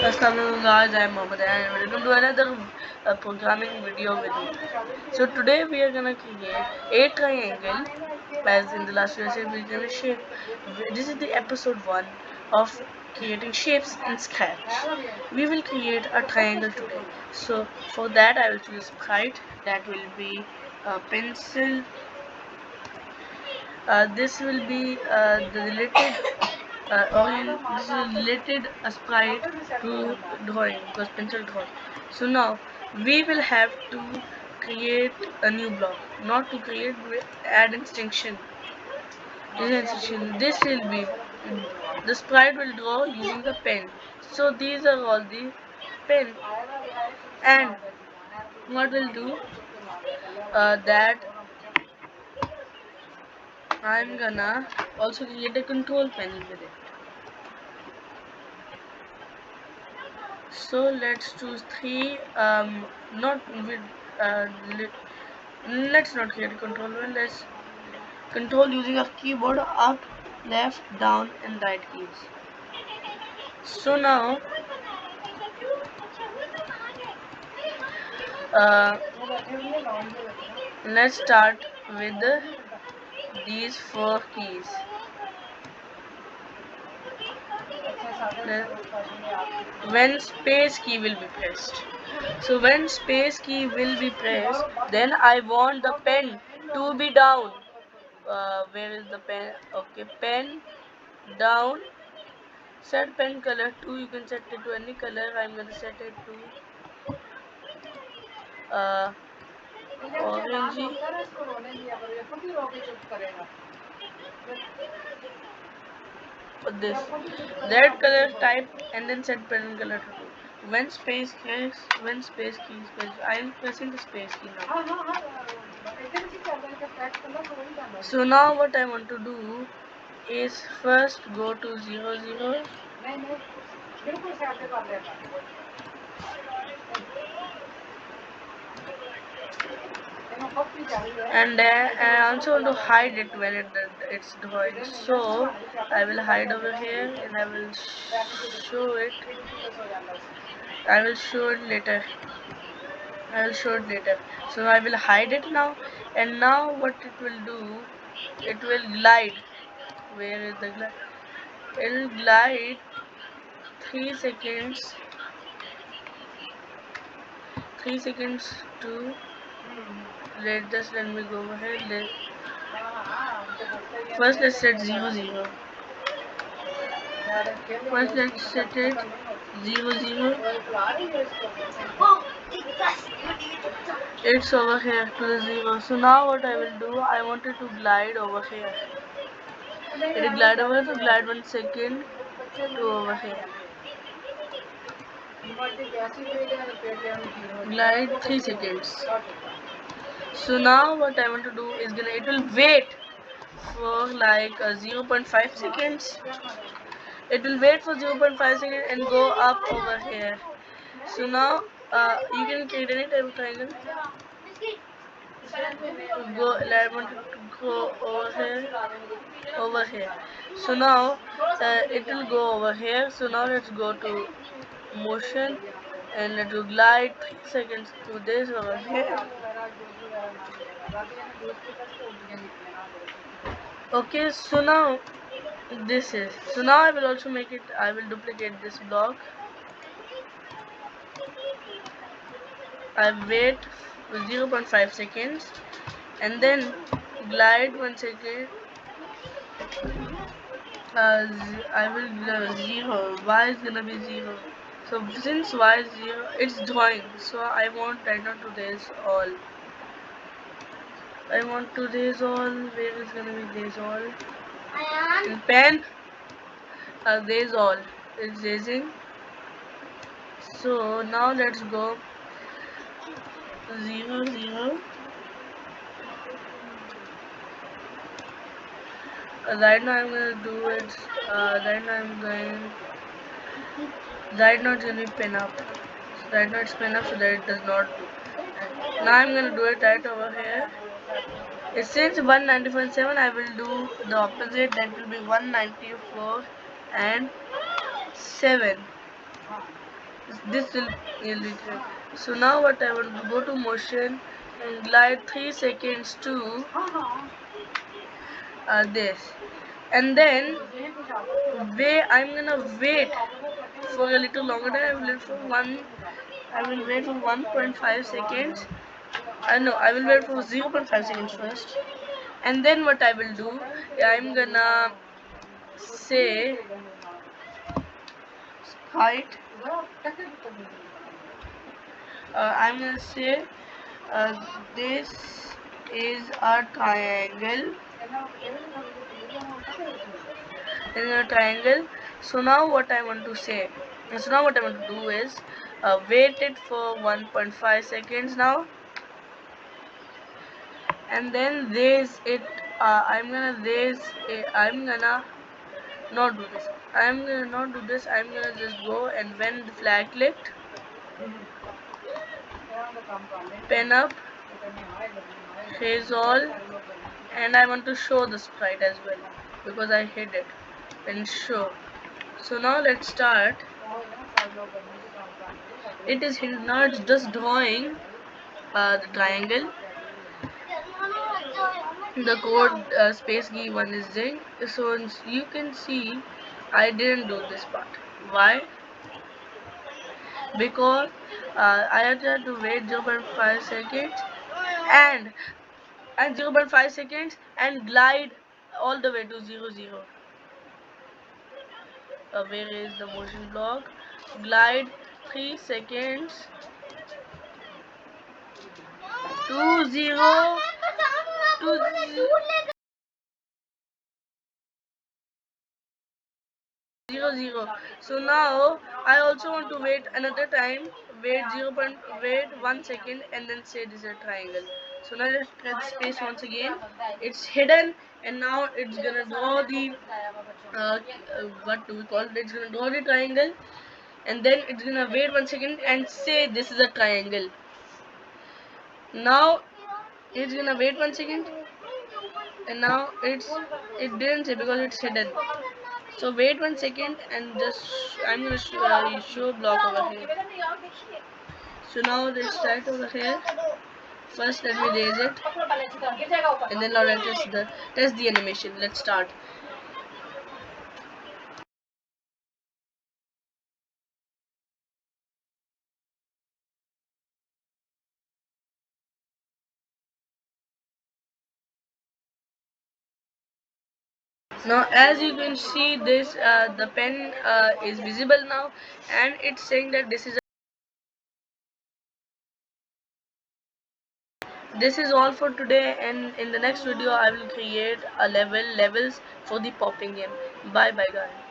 Assalamualaikum guys, I am Mohammed and welcome to another programming video with me. So today we are gonna create a triangle as in the last video we're gonna shape. This is the episode 1 of creating shapes in Scratch. We will create a triangle today. So for that I will choose Sprite, that will be a pencil. This will be the related this is related a sprite to drawing because pencil drawing. So now we will have to create a new block, not to create, add extension. This will be the sprite will draw using the pen. So these are all the pen, and what we'll do that I'm gonna also create a control panel with it. So let's choose three. Not with. Uh, let's not create a control one. Let's control using a keyboard up, left, down, and right keys. So now, uh, let's start with these 4 keys. When space key will be pressed. So when space key will be pressed, then I want the pen to be down. Where is the pen? Okay, pen down. Set pen color to, you can set it to any color. I'm gonna set it to orangey. This red color type, and then set pen color to 2. When space key is pressed, I am pressing the space key now. So now what I want to do is first go to 0 0. And I also want to hide it when it's drawing. So I will hide over here and I will show it. I will show it later. I will show it later. So I will hide it now, and now what it will do, it will glide. Where is the glide? It will glide 3 seconds. 3 seconds to let me go ahead. First let's set 0 0. First let's set it 0 0. It's over here to the 0. So now what I will do, I want it to glide over here. It will glide over, so glide 1 second to over here. Glide 3 seconds. So now what I want to do is it will wait for like 0.5 seconds. It will wait for 0.5 seconds and go up over here. So now you can create any type of triangle. I want it to go over here. So now it will go over here. So now let's go to motion and let it glide 3 seconds to this over here. Okay, so now I will also make it. I will duplicate this block. I wait 0.5 seconds and then glide 1 second. I will 0. Y is gonna be 0. So since y is 0, it's drawing. So I want right now to raise all. I want to raise all. Where is gonna be raise all? In pen, raise all. It's raising. So now let's go 0 0. Right now I'm gonna do it. Right now it's gonna be pen up. Right now it's pen up so that it does not do. Now I'm gonna do it right over here. Since 194.7, I will do the opposite. That will be 194 and 7. This will illustrate. So now what I want to go to motion and glide 3 seconds to this, and then I'm gonna wait for a little longer time. I will wait for 1.5 seconds. No, I will wait for 0.5 seconds first, and then what I will do, I'm gonna say height. I'm gonna say this is a triangle. In a triangle. So now what I want to say. So now what I want to do is wait it for 1.5 seconds now, and then raise it. I'm gonna raise it. I'm gonna not do this. I'm gonna not do this. I'm gonna just go, and when the flag clicked, pen up, raise all, and I want to show the sprite as well because I hid it. And show. So now let's start. It is hidden. Now it's just drawing the triangle. The code space key one is there. So you can see I didn't do this part. Why? Because I had to wait 0.5 seconds and 0.5 seconds and glide all the way to 0, 0. Where is the motion block? Glide 3 seconds to 0 to 0, 0. So now I also want to wait another time. Wait 1 second and then say this is a triangle. So now let's press space once again. It's hidden, and now it's gonna draw the what do we call it? It's gonna draw the triangle, and then it's gonna wait 1 second and say this is a triangle. Now it's gonna wait 1 second, and now it didn't say because it's hidden. So wait 1 second and just I'm gonna show block over here. So now let's start over here. First let me raise it, and then now let's test the animation. Let's start. Now as you can see this the pen is visible now, and it's saying that this is all for today, and in the next video I will create a levels for the popping game. Bye bye guys.